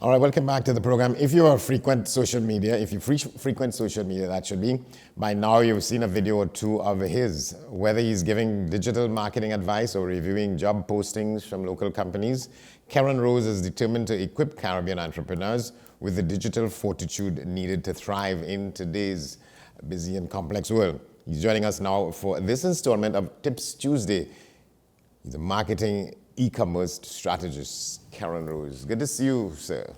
All right, welcome back to the program. If you are frequent social media, frequent social media, that should be, by now you've seen a video or two of his, whether he's giving digital marketing advice or reviewing job postings from local companies. Keron Rose is determined to equip Caribbean entrepreneurs with the digital fortitude needed to thrive in today's busy and complex world. He's joining us now for this installment of Tips Tuesday. He's a marketing e-commerce strategist, Keron Rose. Good to see you, sir.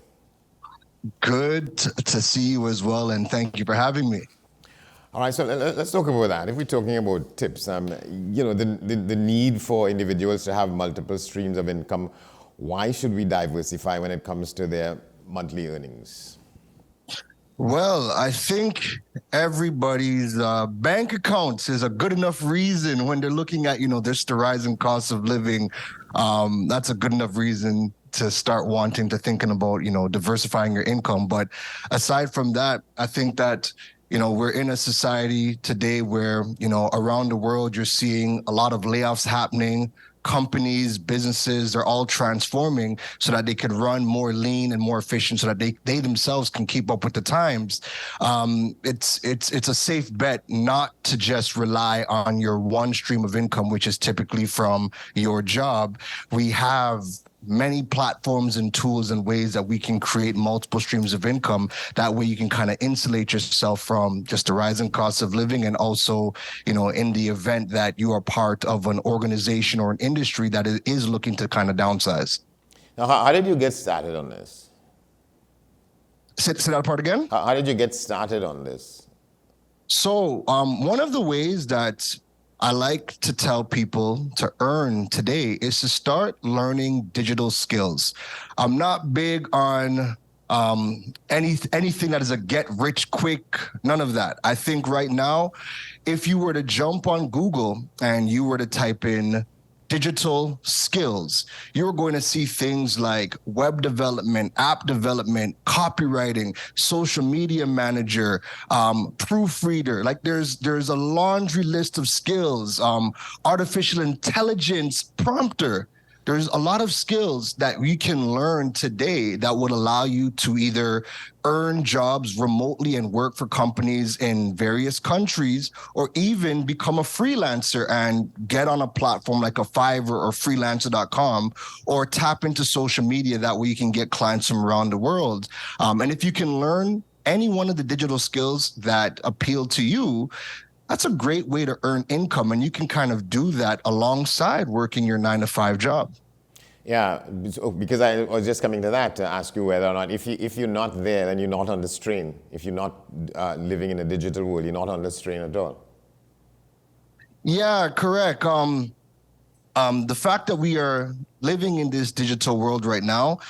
Good to see you as well, and thank you for having me. All right, so let's talk about that. If we're talking about tips, you know, the need for individuals to have multiple streams of income, why should we diversify when it comes to their monthly earnings? Well, I think everybody's bank accounts is a good enough reason when they're looking at, the rising cost of living. That's a good enough reason to start wanting to thinking about, diversifying your income. But aside from that, I think that, we're in a society today where, around the world, you're seeing a lot of layoffs happening. Companies, businesses are all transforming so that they could run more lean and more efficient so that they themselves can keep up with the times. It's a safe bet not to just rely on your one stream of income, which is typically from your job. We have many platforms and tools and ways that we can create multiple streams of income. That way you can kind of insulate yourself from just the rising cost of living, and also, in the event that you are part of an organization or an industry that is looking to kind of downsize. Now, how did you get started on this? Say that part again? How did you get started on this? So one of the ways that I like to tell people to earn today is to start learning digital skills. I'm not big on anything that is a get rich quick, none of that. I think right now, if you were to jump on Google and you were to type in digital skills, you're going to see things like web development, app development, copywriting, social media manager, proofreader. Like there's a laundry list of skills, artificial intelligence prompter. There's a lot of skills that we can learn today that would allow you to either earn jobs remotely and work for companies in various countries, or even become a freelancer and get on a platform like a Fiverr or freelancer.com, or tap into social media. That way you can get clients from around the world. And if you can learn any one of the digital skills that appeal to you, that's a great way to earn income, and you can kind of do that alongside working your 9-to-5 job. Yeah, because I was just coming to that to ask you whether or not, if you're not there, then you're not on the strain. If you're not living in a digital world, you're not on the strain at all. Yeah, correct. The fact that we are living in this digital world right now,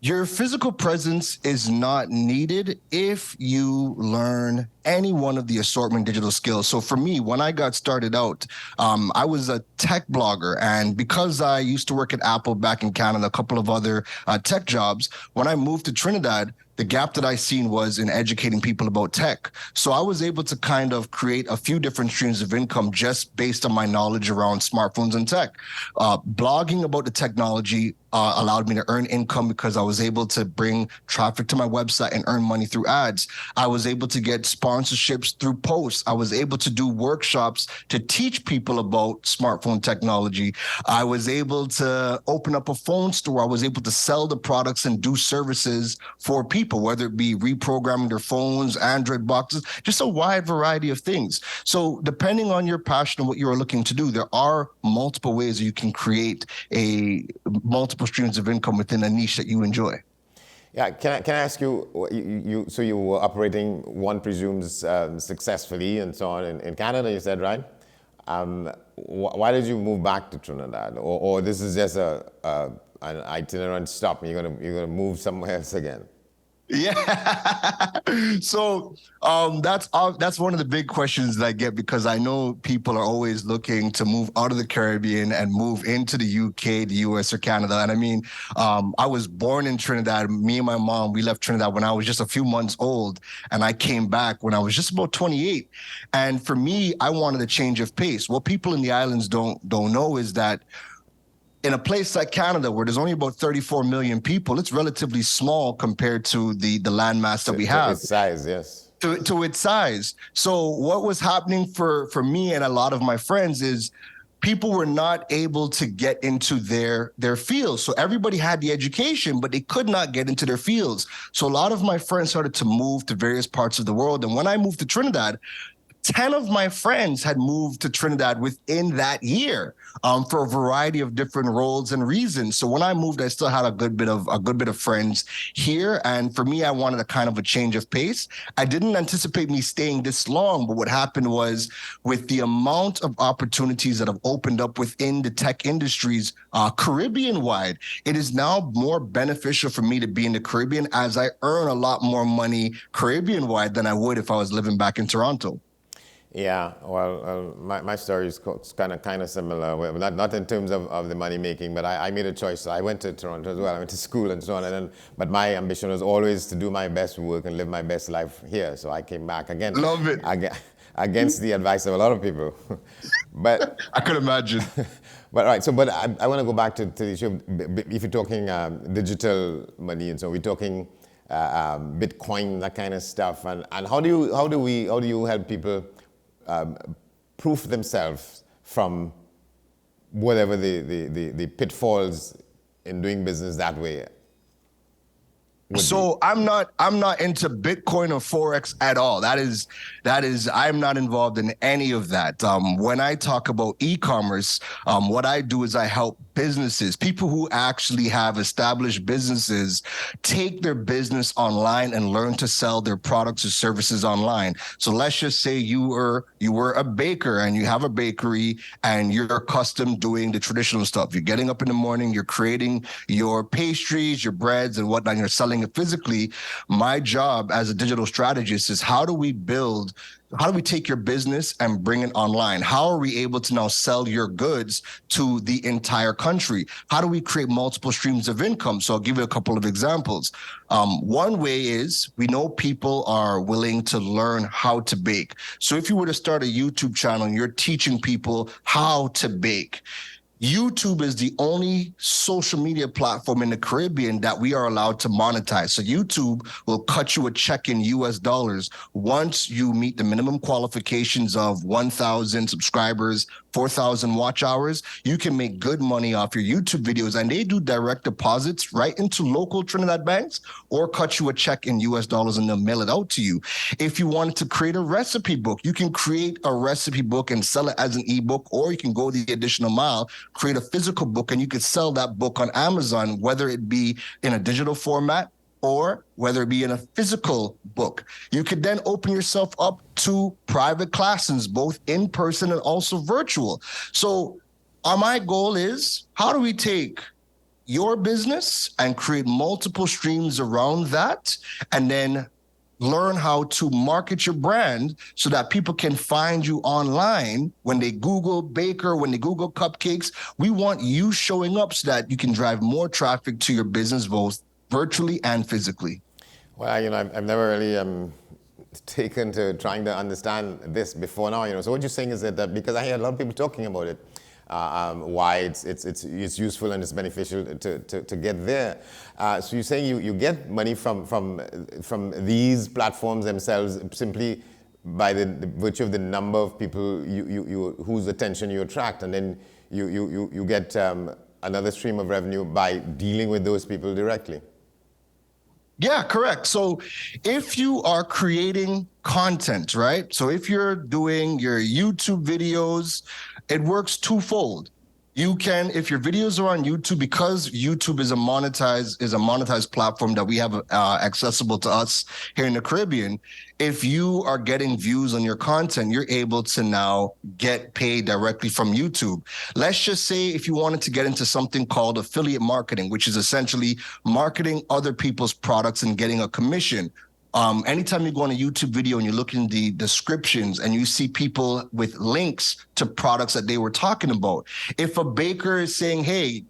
your physical presence is not needed if you learn any one of the assortment digital skills. So for me, when I got started out, I was a tech blogger. And because I used to work at Apple back in Canada, a couple of other tech jobs, when I moved to Trinidad, the gap that I seen was in educating people about tech. So I was able to kind of create a few different streams of income just based on my knowledge around smartphones and tech. Blogging about the technology allowed me to earn income because I was able to bring traffic to my website and earn money through ads. I was able to get sponsorships through posts. I was able to do workshops to teach people about smartphone technology. I was able to open up a phone store. I was able to sell the products and do services for people, whether it be reprogramming their phones, Android boxes, just a wide variety of things. So depending on your passion and what you're looking to do, there are multiple ways you can create multiple streams of income within a niche that you enjoy. Yeah, can I ask you, so you were operating, one presumes, successfully and so on in Canada, you said, right? Why did you move back to Trinidad? Or this is just an itinerant stop, you're gonna move somewhere else again? Yeah. So that's one of the big questions that I get, because I know people are always looking to move out of the Caribbean and move into the UK, the US, or Canada. And I mean, I was born in Trinidad. Me and my mom, we left Trinidad when I was just a few months old, and I came back when I was just about 28. And for me, I wanted a change of pace. What people in the islands don't know is that in a place like Canada, where there's only about 34 million people, it's relatively small compared to the landmass that we have. To its size, yes. To its size. So what was happening for me and a lot of my friends is people were not able to get into their fields. So everybody had the education, but they could not get into their fields. So a lot of my friends started to move to various parts of the world. And when I moved to Trinidad, 10 of my friends had moved to Trinidad within that year, for a variety of different roles and reasons. So when I moved, I still had a good bit of friends here. And for me, I wanted a kind of a change of pace. I didn't anticipate me staying this long, but what happened was, with the amount of opportunities that have opened up within the tech industries, Caribbean wide, it is now more beneficial for me to be in the Caribbean, as I earn a lot more money Caribbean wide than I would if I was living back in Toronto. Yeah, well, my story is kind of similar. Well, not in terms of the money making, but I made a choice. I went to Toronto as well. I went to school and so on. But my ambition was always to do my best work and live my best life here. So I came back again. Love it. Against the advice of a lot of people. But I could imagine. But all right, so I want to go back to the issue. If you're talking digital money, and so we're talking Bitcoin, that kind of stuff, and how do you help people proof themselves from whatever the pitfalls in doing business that way? So I'm not into Bitcoin or Forex at all. That is I'm not involved in any of that. When I talk about e-commerce, what I do is I help businesses, people who actually have established businesses, take their business online and learn to sell their products or services online. So let's just say you were a baker and you have a bakery and you're accustomed doing the traditional stuff. You're getting up in the morning, you're creating your pastries, your breads and whatnot, you're selling it physically. My job as a digital strategist is how do we take your business and bring it online? How are we able to now sell your goods to the entire country? How do we create multiple streams of income? So I'll give you a couple of examples. One way is we know people are willing to learn how to bake. So if you were to start a YouTube channel and you're teaching people how to bake, YouTube is the only social media platform in the Caribbean that we are allowed to monetize. So YouTube will cut you a check in US dollars once you meet the minimum qualifications of 1,000 subscribers, 4,000 watch hours. You can make good money off your YouTube videos, and they do direct deposits right into local Trinidad banks or cut you a check in US dollars and they'll mail it out to you. If you wanted to create a recipe book, you can create a recipe book and sell it as an ebook, or you can go the additional mile, create a physical book, and you could sell that book on Amazon, whether it be in a digital format or whether it be in a physical book. You could then open yourself up to private classes, both in person and also virtual. So my goal is, how do we take your business and create multiple streams around that, and then learn how to market your brand so that people can find you online when they Google baker, when they Google cupcakes. We want you showing up so that you can drive more traffic to your business, both virtually and physically. Well, I've never really taken to trying to understand this before now. So what you're saying is that because I hear a lot of people talking about it, why it's useful and it's beneficial to get there. So you're saying you get money from these platforms themselves simply by the virtue of the number of people whose attention you attract, and then you get another stream of revenue by dealing with those people directly. Yeah, correct. So if you are creating content, right? So if you're doing your YouTube videos, it works twofold. You can, if your videos are on YouTube, because YouTube is a monetized platform that we have accessible to us here in the Caribbean. If you are getting views on your content, you're able to now get paid directly from YouTube. Let's just say if you wanted to get into something called affiliate marketing, which is essentially marketing other people's products and getting a commission. Anytime you go on a YouTube video and you look in the descriptions and you see people with links to to products that they were talking about. If a baker is saying, hey,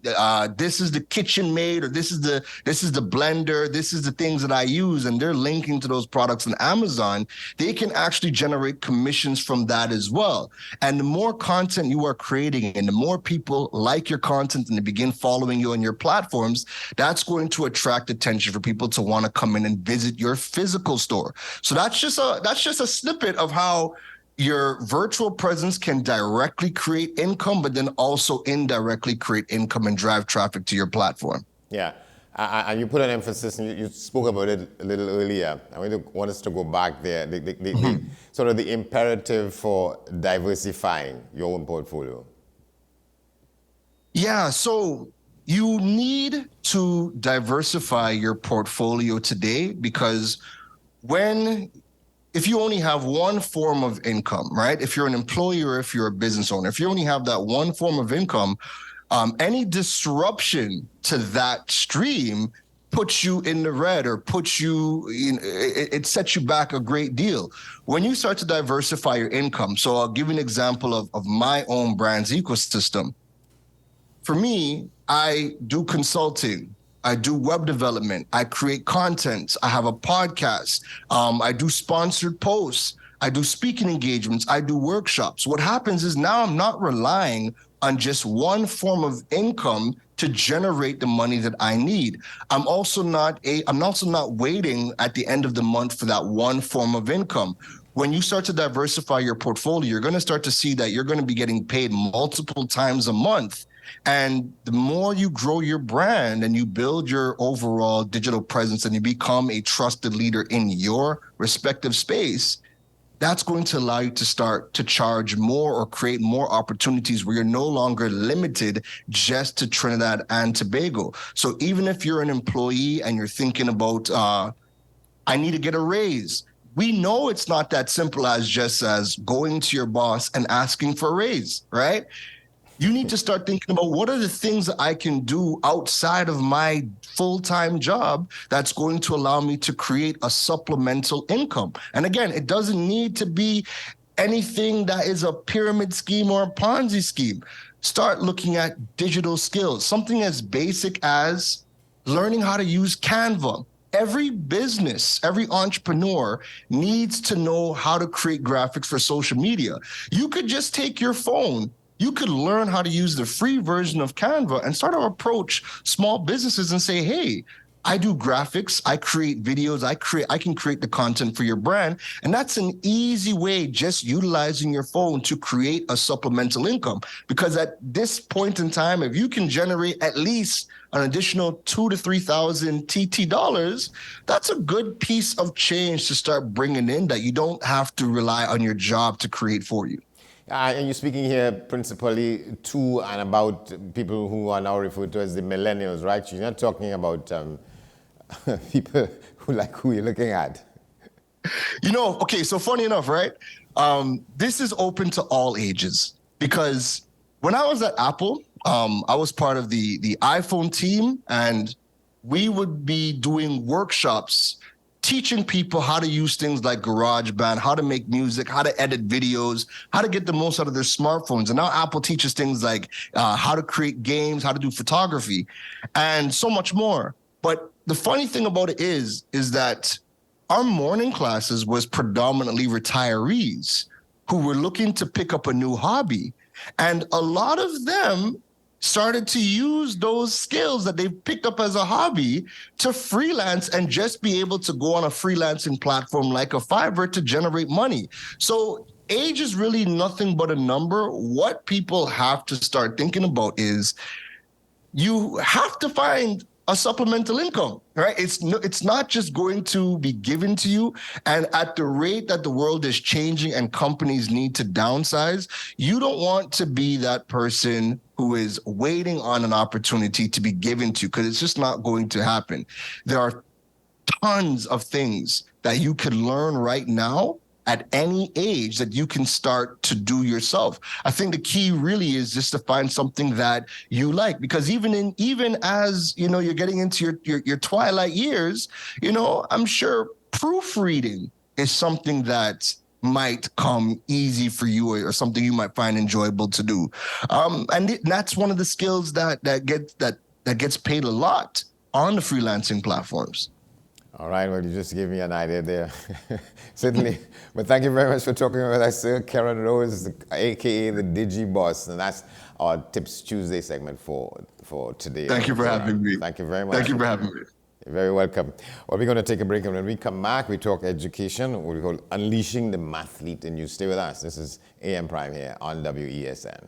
this is the KitchenMaid, or this is the blender, this is the things that I use, and they're linking to those products on Amazon, they can actually generate commissions from that as well. And the more content you are creating and the more people like your content and they begin following you on your platforms, that's going to attract attention for people to want to come in and visit your physical store. So that's just a snippet of how your virtual presence can directly create income, but then also indirectly create income and drive traffic to your platform. Yeah, and you put an emphasis, and you spoke about it a little earlier. I want us to go back there. The sort of the imperative for diversifying your own portfolio. Yeah, so you need to diversify your portfolio today, because if you only have one form of income, right? If you're an employee or if you're a business owner, if you only have that one form of income, any disruption to that stream puts you in the red, or it sets you back a great deal. When you start to diversify your income, so I'll give you an example of my own brand's ecosystem. For me, I do consulting, I do web development, I create content, I have a podcast, I do sponsored posts, I do speaking engagements, I do workshops. What happens is now I'm not relying on just one form of income to generate the money that I need. I'm also not waiting at the end of the month for that one form of income. When you start to diversify your portfolio, you're going to start to see that you're going to be getting paid multiple times a month. And the more you grow your brand and you build your overall digital presence and you become a trusted leader in your respective space, that's going to allow you to start to charge more or create more opportunities where you're no longer limited just to Trinidad and Tobago. So even if you're an employee and you're thinking about, I need to get a raise, we know it's not that simple as just as going to your boss and asking for a raise, right? You need to start thinking about what are the things that I can do outside of my full-time job that's going to allow me to create a supplemental income. And again, it doesn't need to be anything that is a pyramid scheme or a Ponzi scheme. Start looking at digital skills, something as basic as learning how to use Canva. Every business, every entrepreneur needs to know how to create graphics for social media. You could just take your phone. You could learn how to use the free version of Canva and start to approach small businesses and say, hey, I do graphics, I create videos, I can create the content for your brand. And that's an easy way, just utilizing your phone to create a supplemental income. Because at this point in time, if you can generate at least an additional $2,000 to $3,000 TT dollars, that's a good piece of change to start bringing in that you don't have to rely on your job to create for you. And you're speaking here principally to and about people who are now referred to as the millennials, right? You're not talking about people who you're looking at. Okay, so funny enough, right? This is open to all ages, because when I was at Apple, I was part of the iPhone team, and we would be doing workshops teaching people how to use things like GarageBand, how to make music, how to edit videos, how to get the most out of their smartphones. And now Apple teaches things like how to create games, how to do photography, and so much more. But the funny thing about it is that our morning classes was predominantly retirees who were looking to pick up a new hobby. And a lot of them started to use those skills that they've picked up as a hobby to freelance and just be able to go on a freelancing platform like a Fiverr to generate money. So age is really nothing but a number. What people have to start thinking about is you have to find a supplemental income, right? It's not just going to be given to you. And at the rate that the world is changing and companies need to downsize, you don't want to be that person who is waiting on an opportunity to be given to you, because it's just not going to happen. There are tons of things that you can learn right now at any age that you can start to do yourself. I think the key really is just to find something that you like, because even as you're getting into your twilight years, I'm sure proofreading is something that might come easy for you, or something you might find enjoyable to do. And that's one of the skills that gets paid a lot on the freelancing platforms. All right, well, you just gave me an idea there. Certainly. But thank you very much for talking with us, sir. Keron Rose, a.k.a. the Digi Boss. And that's our Tips Tuesday segment for today. Thank you for having me. Thank you very much. Thank you for having me. You're very welcome. Well, we're going to take a break, and when we come back, we talk education. We call Unleashing the Mathlete, and you stay with us. This is AM Prime here on WESN.